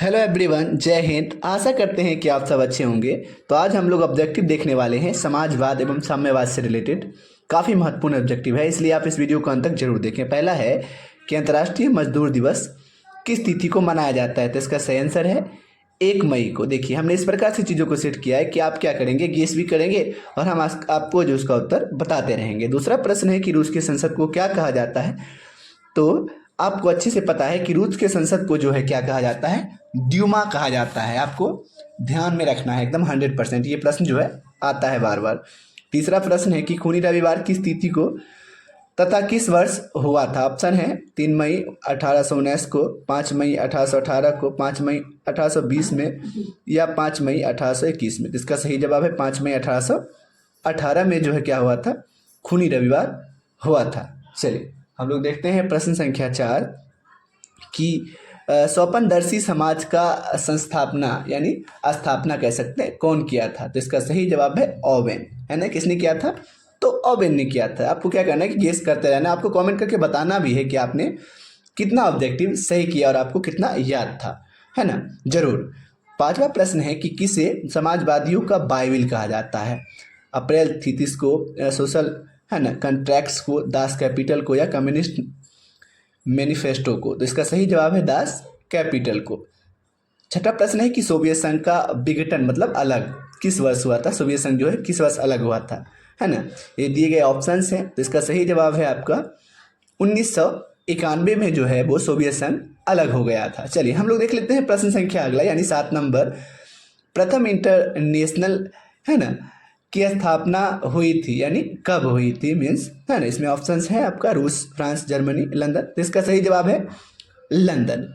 Hello everyone, जय हिंद। आशा करते हैं कि आप सब अच्छे होंगे। तो आज हम लोग ऑब्जेक्टिव देखने वाले हैं समाजवाद एवं साम्यवाद से रिलेटेड। काफ़ी महत्वपूर्ण ऑब्जेक्टिव है, इसलिए आप इस वीडियो को अंत तक जरूर देखें। पहला है कि अंतर्राष्ट्रीय मजदूर दिवस किस तिथि को मनाया जाता है, तो इसका सही आंसर है 1 मई को। देखिए, हमने इस प्रकार से चीज़ों को सेट किया है कि आप क्या करेंगे, गेस भी करेंगे और हम आपको जो उसका उत्तर बताते रहेंगे। दूसरा प्रश्न है कि रूस की संसद को क्या कहा जाता है। तो आपको अच्छे से पता है कि रूस के संसद को जो है क्या कहा जाता है, ड्यूमा कहा जाता है। आपको ध्यान में रखना है एकदम 100%। ये प्रश्न जो है आता है बार बार। तीसरा प्रश्न है कि खूनी रविवार किस तिथि को तथा किस वर्ष हुआ था। ऑप्शन है 3 मई 1819 को, 5 मई 1818 को, 5 मई 1820 में या 5 मई 1821 में। इसका सही जवाब है 5 मई 1818 में जो है क्या हुआ था, खूनी रविवार हुआ था। चलिए हम लोग देखते हैं प्रश्न संख्या 4 कि स्वपनदर्शी समाज का संस्थापना यानी स्थापना कह सकते हैं कौन किया था। तो इसका सही जवाब है ओवेन, है ना। किसने किया था, तो ओवेन ने किया था। आपको क्या करना है कि गेस करते रहना, आपको कमेंट करके बताना भी है कि आपने कितना ऑब्जेक्टिव सही किया और आपको कितना याद था, है ना, जरूर। पांचवा प्रश्न है कि किसे समाजवादियों का बाइबिल कहा जाता है। अप्रैल थीसिस को, सोशल, है ना, कॉन्ट्रैक्ट्स को, दास कैपिटल को या कम्युनिस्ट मैनिफेस्टो को। तो इसका सही जवाब है दास कैपिटल को। छठा प्रश्न है कि सोवियत संघ का विघटन मतलब अलग किस वर्ष हुआ था। सोवियत संघ जो है किस वर्ष अलग हुआ था, है ना। ये दिए गए ऑप्शंस हैं, तो इसका सही जवाब है आपका 1991 में जो है वो सोवियत संघ अलग हो गया था। चलिए हम लोग देख लेते हैं प्रश्न संख्या अगला यानी 7 नंबर। प्रथम इंटरनेशनल, है ना, की स्थापना हुई थी यानी कब हुई थी, मीन्स, है ना। इसमें ऑप्शंस हैं आपका रूस, फ्रांस, जर्मनी, लंदन। तो इसका सही जवाब है लंदन,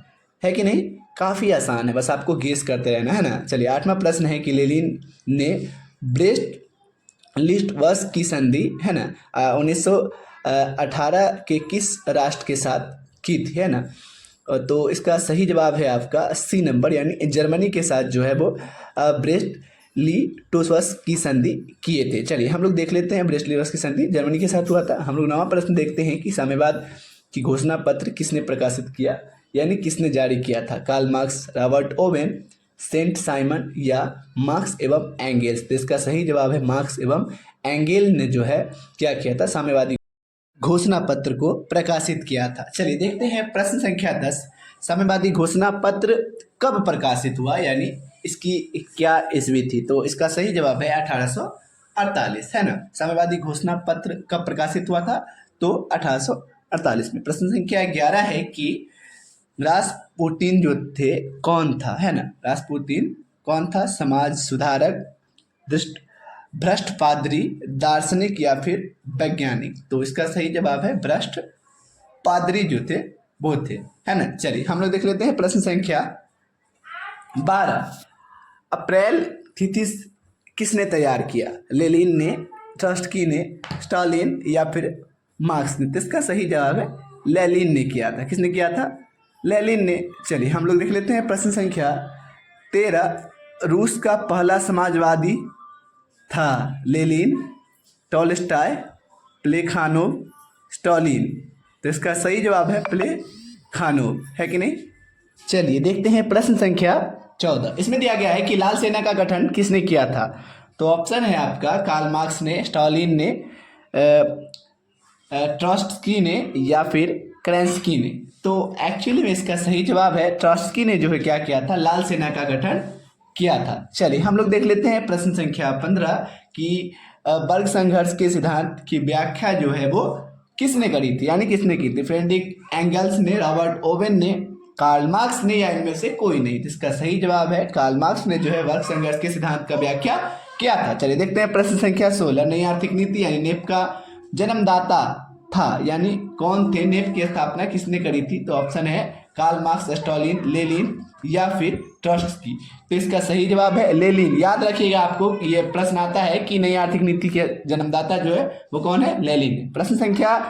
है कि नहीं। काफ़ी आसान है, बस आपको गेस करते रहना, है ना। चलिए 8वां प्रश्न है कि लेनिन ने ब्रेस्ट लिस्ट वर्ष की संधि, है ना, 1918 के किस राष्ट्र के साथ की थी, है ना। तो इसका सही जवाब है आपका सी नंबर यानी जर्मनी के साथ जो है वो ब्रेस्ट ली टोसवस की संधि किए थे। चलिए हम लोग देख लेते हैं ब्रेस्ट ली की संधि जर्मनी के साथ हुआ था। हम लोग 9वां प्रश्न देखते हैं कि साम्यवाद की घोषणा पत्र किसने प्रकाशित किया यानी किसने जारी किया था। Karl Marx, Robert Owen, Saint Simon या मार्क्स एवं एंगेल्स। तो इसका सही जवाब है मार्क्स एवं एंगेल ने जो है क्या किया था, साम्यवादी घोषणा पत्र को प्रकाशित किया था। चलिए देखते हैं प्रश्न संख्या 10। साम्यवादी घोषणा पत्र कब प्रकाशित हुआ यानी इसकी क्या ईस्वी थी। तो इसका सही जवाब है 1848, है ना। साम्यवादी घोषणा पत्र कब प्रकाशित हुआ था, तो 1848 में। प्रश्न संख्या 11 है कि रासपुटिन जो थे कौन था, है ना। रासपुटिन कौन था, समाज सुधारक, दुष्ट, भ्रष्ट पादरी, दार्शनिक या फिर वैज्ञानिक। तो इसका सही जवाब है भ्रष्ट पादरी जो थे वो थे, है ना। चलिए हम लोग देख लेते हैं प्रश्न संख्या 12। अप्रैल थीसिस किसने तैयार किया। लेनिन ने, ट्रॉट्स्की ने, स्टालिन या फिर मार्क्स ने। तो इसका सही जवाब है लेनिन ने किया था। किसने किया था, लेनिन ने। चलिए हम लोग देख लेते हैं प्रश्न संख्या 13। रूस का पहला समाजवादी था लेनिन, टॉलस्टॉय, प्लेखानोव, स्टालिन। तो इसका सही जवाब है प्लेखानोव, है कि नहीं। चलिए देखते हैं प्रश्न संख्या 14। इसमें दिया गया है कि लाल सेना का गठन किसने किया था। तो ऑप्शन है आपका कार्ल मार्क्स ने, स्टालिन ने, ट्रॉट्स्की ने या फिर केरेंस्की ने। तो एक्चुअली में इसका सही जवाब है ट्रॉट्स्की ने जो है क्या किया था, लाल सेना का गठन किया था। चलिए हम लोग देख लेते हैं प्रश्न संख्या 15 कि वर्ग संघर्ष के सिद्धांत की व्याख्या जो है वो किसने करी थी यानी किसने की थी। फ्रेडरिक एंगल्स ने, रॉबर्ट ओवेन ने, कार्ल मार्क्स ने या इनमें से कोई नहीं। तो इसका सही जवाब है कार्ल मार्क्स ने जो है वर्ग संघर्ष के सिद्धांत का व्याख्या किया था। चलिए देखते हैं प्रश्न संख्या 16। नई आर्थिक नीति यानी नेप का जन्मदाता था यानी कौन थे, नेप की स्थापना किसने करी थी। तो ऑप्शन है कार्ल मार्क्स, स्टालिन, लेनिन या फिर ट्रॉट्स्की। तो इसका सही जवाब है लेनिन। याद रखिएगा आपको कि ये प्रश्न आता है कि नई आर्थिक नीति के जन्मदाता जो है वो कौन है, लेनिन। प्रश्न संख्या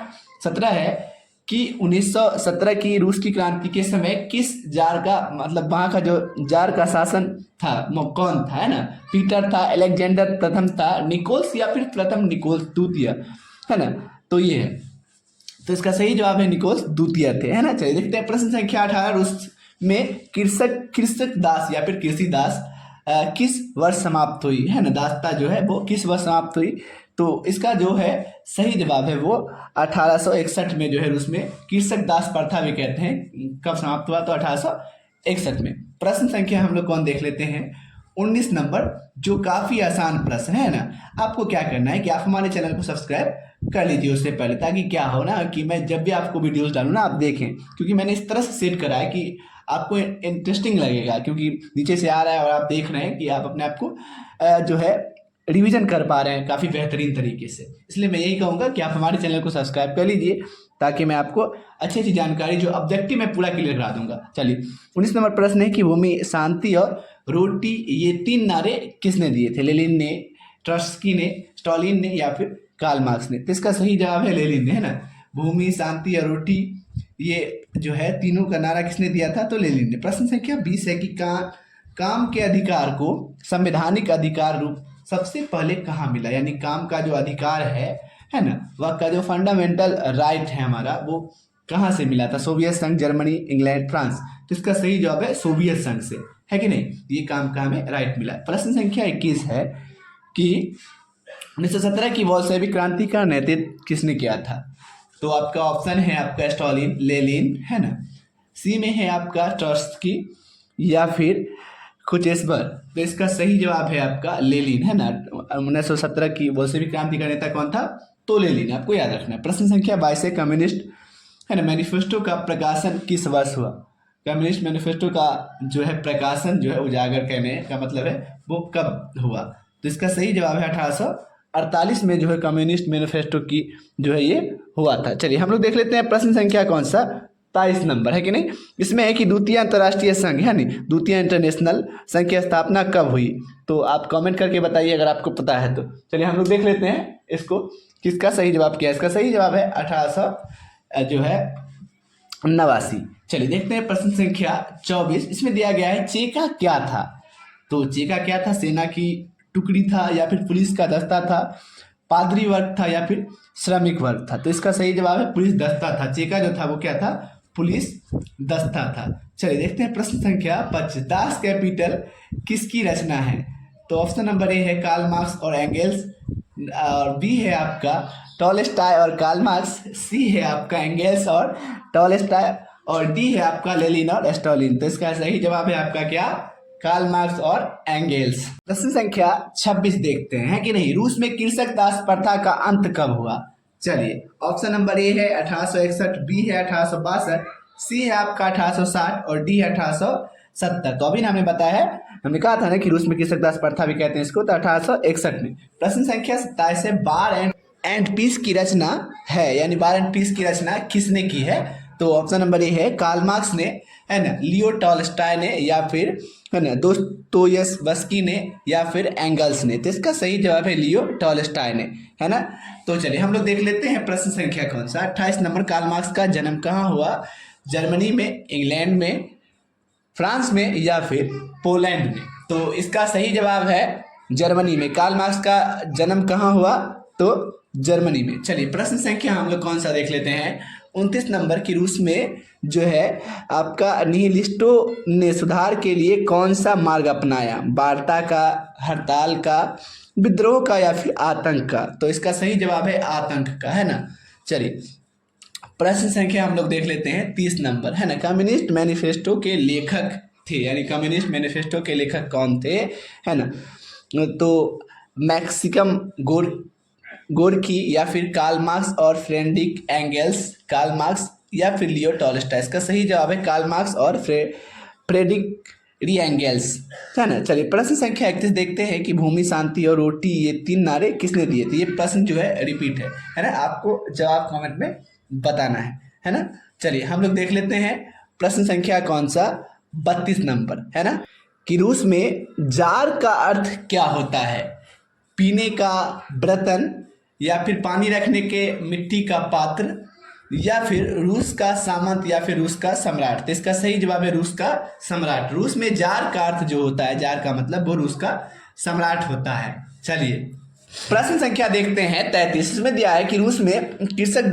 17 है कि 1917 की रूस की क्रांति के समय किस जार का, मतलब वहाँ का जो जार का शासन था वो कौन था, है ना। पीटर था, अलेक्जेंडर प्रथम था, निकोल्स या फिर प्रथम निकोल्स द्वितीय, है ना। तो ये है, तो इसका सही जवाब है निकोल्स द्वितीय थे, है ना। चलिए देखते हैं प्रश्न संख्या 18। रूस में कृषक दास या फिर कृषि दास किस वर्ष समाप्त हुई, है ना, दासता जो है वो किस वर्ष समाप्त हुई। तो इसका जो है सही जवाब है वो 1861 में जो है रूस में कृषक दास प्रथा भी कहते हैं, कब समाप्त हुआ, तो 1861 में। प्रश्न संख्या हम लोग कौन देख लेते हैं 19 नंबर, जो काफी आसान प्रश्न है ना। आपको क्या करना है कि आप हमारे चैनल को सब्सक्राइब कर लीजिए उससे पहले, ताकि क्या हो ना कि मैं जब भी आपको वीडियोस डालूँ ना आप देखें, क्योंकि मैंने इस तरह से सेट करा है कि आपको इंटरेस्टिंग लगेगा, क्योंकि नीचे से आ रहा है और आप देख रहे हैं कि आप अपने आप को जो है रिवीजन कर पा रहे हैं काफ़ी बेहतरीन तरीके से। इसलिए मैं यही कहूँगा कि आप हमारे चैनल को सब्सक्राइब कर लीजिए, ताकि मैं आपको अच्छी अच्छी जानकारी जो ऑब्जेक्टिव मैं पूरा क्लियर करा दूंगा। चलिए 19 नंबर प्रश्न है कि भूमि, शांति और रोटी ये 3 नारे किसने दिए थे? लेनिन ने, ट्रॉट्स्की ने, स्टालिन ने या फिर कार्ल मार्क्स ने? तो इसका सही जवाब है लेनिन ने, है ना। भूमि, शांति और रोटी ये जो है तीनों का नारा किसने दिया था? तो लेनिन ने। प्रश्न संख्या 20 है कि काम के अधिकार को संवैधानिक अधिकार रूप सबसे पहले कहाँ मिला, यानी काम का जो अधिकार है ना, वह का जो फंडामेंटल राइट है हमारा, वो कहाँ से मिला था? सोवियत संघ, जर्मनी, इंग्लैंड, फ्रांस? तो इसका सही जवाब है सोवियत संघ से, है कि नहीं। ये काम का हमें राइट मिला। प्रश्न संख्या 21 है कि 1917 की बोल्शेविक क्रांति का नेतृत्व किसने किया था? तो आपका ऑप्शन है आपका स्टालिन, लेनिन, है ना। सी में है आपका ट्रॉट्स्की या फिर खुचेस्बर। तो इसका सही जवाब है आपका लेनिन, है ना। 1917 की बोल्शेविक क्रांति का नेता कौन था? तो लेनिन, आपको याद रखना है। प्रश्न संख्या 22 है कम्युनिस्ट, है ना, मैनिफेस्टो का प्रकाशन किस वर्ष हुआ? कम्युनिस्ट मैनिफेस्टो का जो है प्रकाशन जो है उजागर करने का मतलब है वो कब हुआ? तो इसका सही जवाब है 1848 में जो है कम्युनिस्ट मैनिफेस्टो की जो है ये हुआ था। चलिए हम लोग देख लेते हैं प्रश्न संख्या कौन सा 23 नंबर, है कि नहीं। इसमें है कि द्वितीय अंतर्राष्ट्रीय संघ, है नहीं, द्वितीय इंटरनेशनल संघ की स्थापना कब हुई? तो आप कमेंट करके बताइए अगर आपको पता है तो। चलिए हम लोग देख लेते हैं इसको, किसका सही जवाब क्या है। इसका सही जवाब है 1889। चलिए देखते हैं प्रश्न संख्या 24। इसमें दिया गया है चेका क्या था? तो चेका क्या था? सेना की टुकड़ी था या फिर पुलिस का दस्ता था, पादरी वर्ग था या फिर श्रमिक वर्ग था? तो इसका सही जवाब है पुलिस दस्ता था। चेका जो था वो क्या था? पुलिस दस्ता था। चलिए देखते हैं प्रश्न संख्या 25। दास कैपिटल किसकी रचना है? तो ऑप्शन नंबर ए है कार्ल मार्क्स और एंगेल्स, और बी है आपका टॉलस्टॉय और कार्ल मार्क्स, सी है आपका एंगेल्स और टॉलस्टॉय, और डी है आपका लेनिन और स्टालिन। तो इसका सही जवाब है आपका क्या? कार्ल मार्क्स और एंगेल्स। प्रश्न संख्या 26 देखते हैं, है कि नहीं। रूस में कृषक दास प्रथा का अंत कब हुआ? चलिए ऑप्शन नंबर ए है 1861, बी है 1862, सी है आपका 1860 और डी है 1870। तो अभी ना हमने बताया है, हमने कहा था ना कि रूस में कृषक दास प्रथा भी कहते हैं इसको, तो 1861 में। प्रश्न संख्या 27 है बार एंड पीस की रचना है, यानी बार एंड पीस की रचना किसने की है? तो ऑप्शन नंबर ए है कार्ल मार्क्स ने, है ना, लियो टॉलस्टॉय ने या फिर है ना दोस्तोयेवस्की ने या फिर एंगल्स ने? तो इसका सही जवाब है लियो टॉलस्टॉय ने, है ना। तो चलिए हम लोग देख लेते हैं प्रश्न संख्या कौन सा 28 नंबर। कार्ल मार्क्स का जन्म कहाँ हुआ? जर्मनी में, इंग्लैंड में, फ्रांस में या फिर पोलैंड में? तो इसका सही जवाब है जर्मनी में। कार्ल मार्क्स का जन्म कहाँ हुआ? तो जर्मनी में। चलिए प्रश्न संख्या हम लोग कौन सा देख लेते हैं 29 नंबर की। रूस में जो है आपका निहिलिस्टों ने सुधार के लिए कौन सा मार्ग अपनाया? वार्ता का, हड़ताल का, विद्रोह का या फिर आतंक का? तो इसका सही जवाब है आतंक का, है ना। चलिए प्रश्न संख्या हम लोग देख लेते हैं 30 नंबर, है ना। कम्युनिस्ट मैनिफेस्टो के लेखक थे, यानी कम्युनिस्ट मैनिफेस्टो के लेखक कौन थे, है ना। तो मैक्सिकम गोर्की या फिर कार्ल मार्क्स और फ्रेडरिक एंगेल्स? कार्ल मार्क्स या फिर लियो टॉलस्टॉय? इसका सही जवाब है कार्ल मार्क्स और फ्रेडरिक एंगेल्स, है ना। चलिए प्रश्न संख्या 31 देखते हैं कि भूमि, शांति और रोटी ये 3 नारे किसने दिए थे? ये प्रश्न जो है रिपीट है ना। आपको जवाब कमेंट में बताना है ना। चलिए हम लोग देख लेते हैं प्रश्न संख्या कौन सा 32 नंबर, है ना, कि रूस में जार का अर्थ क्या होता है? पीने का बर्तन या फिर पानी रखने के मिट्टी का पात्र या फिर रूस का सामंत या फिर रूस का सम्राट? तो इसका सही जवाब है रूस का सम्राट। रूस में जार का अर्थ जो होता है, जार का मतलब वो रूस का सम्राट होता है। चलिए प्रश्न संख्या देखते हैं 33। इसमें दिया है कि रूस में कृषक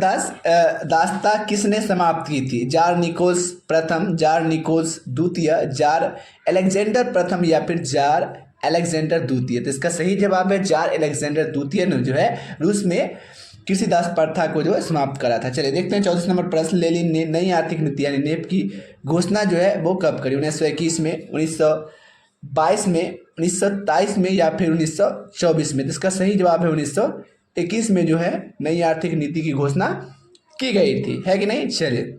दासता किसने समाप्त की थी? जार निकोल्स प्रथम, जार निकोल्स द्वितीय, जार अलेक्जेंडर प्रथम या फिर जार अलेक्जेंडर द्वितीय। तो इसका सही जवाब है जार अलेक्जेंडर द्वितीय ने जो है रूस में कृषि दास प्रथा को जो है समाप्त करा था। चलिए देखते हैं 34 नंबर प्रश्न। लेनिन ने नई आर्थिक नीति यानी नेप की घोषणा जो है वो कब करी? 1921 में, 1922 में, 1927 में या फिर 1924 में? तो इसका सही जवाब है 1921 में जो है नई आर्थिक नीति की घोषणा की गई थी, है कि नहीं। चलिए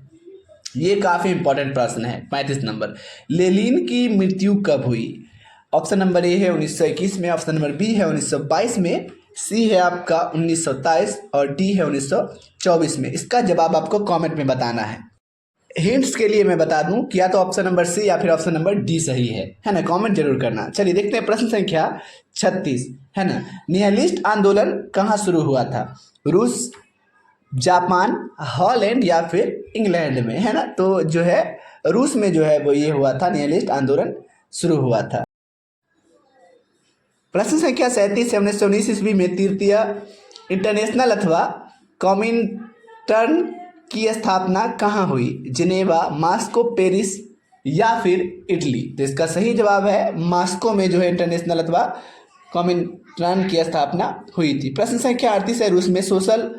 ये काफ़ी इंपॉर्टेंट प्रश्न है। 35 नंबर, लेनिन की मृत्यु कब हुई? ऑप्शन नंबर ए है 1921 में, ऑप्शन नंबर बी है 1922 में, सी है आपका 1927 और डी है 1924 में। इसका जवाब आपको कमेंट में बताना है। हिंट्स के लिए मैं बता दूं कि या तो ऑप्शन नंबर सी या फिर ऑप्शन नंबर डी सही है ना। कमेंट जरूर करना। चलिए देखते हैं प्रश्न संख्या 36, है ना। निहिलिस्ट आंदोलन कहाँ शुरू हुआ था? रूस, जापान, हॉलैंड या फिर इंग्लैंड में, है ना। तो जो है रूस में जो है वो ये हुआ था, निहिलिस्ट आंदोलन शुरू हुआ था। प्रश्न संख्या 37 है 1919 ईस्वी में तृतीय इंटरनेशनल अथवा कॉमिनटर्न की स्थापना कहाँ हुई? जिनेवा, मॉस्को, पेरिस या फिर इटली? तो इसका सही जवाब है मॉस्को में जो है इंटरनेशनल अथवा कॉमिनटर्न की स्थापना हुई थी। प्रश्न संख्या 38 है रूस में सोशल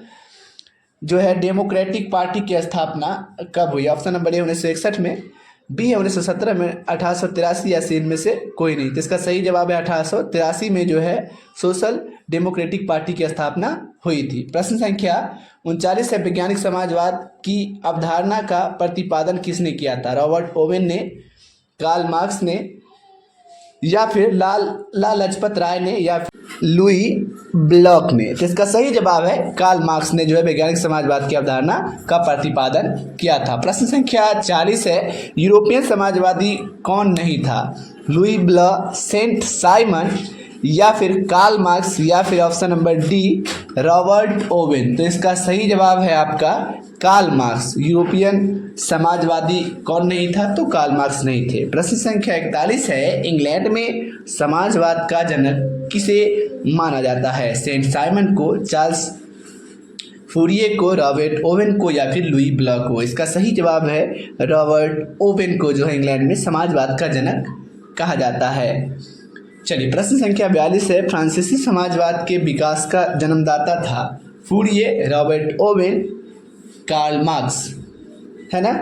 जो है डेमोक्रेटिक पार्टी की स्थापना कब हुई? ऑप्शन नंबर ए 1961 में, बी है 1917 में, 1883 या सी इनमें से कोई नहीं। तो इसका सही जवाब है 1883 में जो है सोशल डेमोक्रेटिक पार्टी की स्थापना हुई थी। प्रश्न संख्या 39 है वैज्ञानिक समाजवाद की अवधारणा का प्रतिपादन किसने किया था? रॉबर्ट ओवेन ने, कार्ल मार्क्स ने या फिर लाल लजपत राय ने या फिर लुई ब्लॉक ने? तो इसका सही जवाब है कार्ल मार्क्स ने जो है वैज्ञानिक समाजवाद की अवधारणा का प्रतिपादन किया था। प्रश्न संख्या 40 है यूरोपियन समाजवादी कौन नहीं था? लुई ब्लॉक, सेंट साइमन या फिर कार्ल मार्क्स या फिर option number d Robert Owen? तो इसका सही जवाब है आपका कार्ल मार्क्स। यूरोपियन समाजवादी कौन नहीं था? तो कार्ल मार्क्स नहीं थे। प्रश्न संख्या 41 है इंग्लैंड में समाजवाद का जनक किसे माना जाता है? सेंट साइमन को, चार्ल्स फूरिये को, रॉबर्ट ओवेन को या फिर लुई ब्लॉक को? इसका सही जवाब है रॉबर्ट ओवेन को जो है इंग्लैंड में समाजवाद का जनक कहा जाता है। चलिए प्रश्न संख्या 42 है फ्रांसीसी समाजवाद के विकास का जन्मदाता था? Fourier, Robert Owen, Karl Marx, है ना।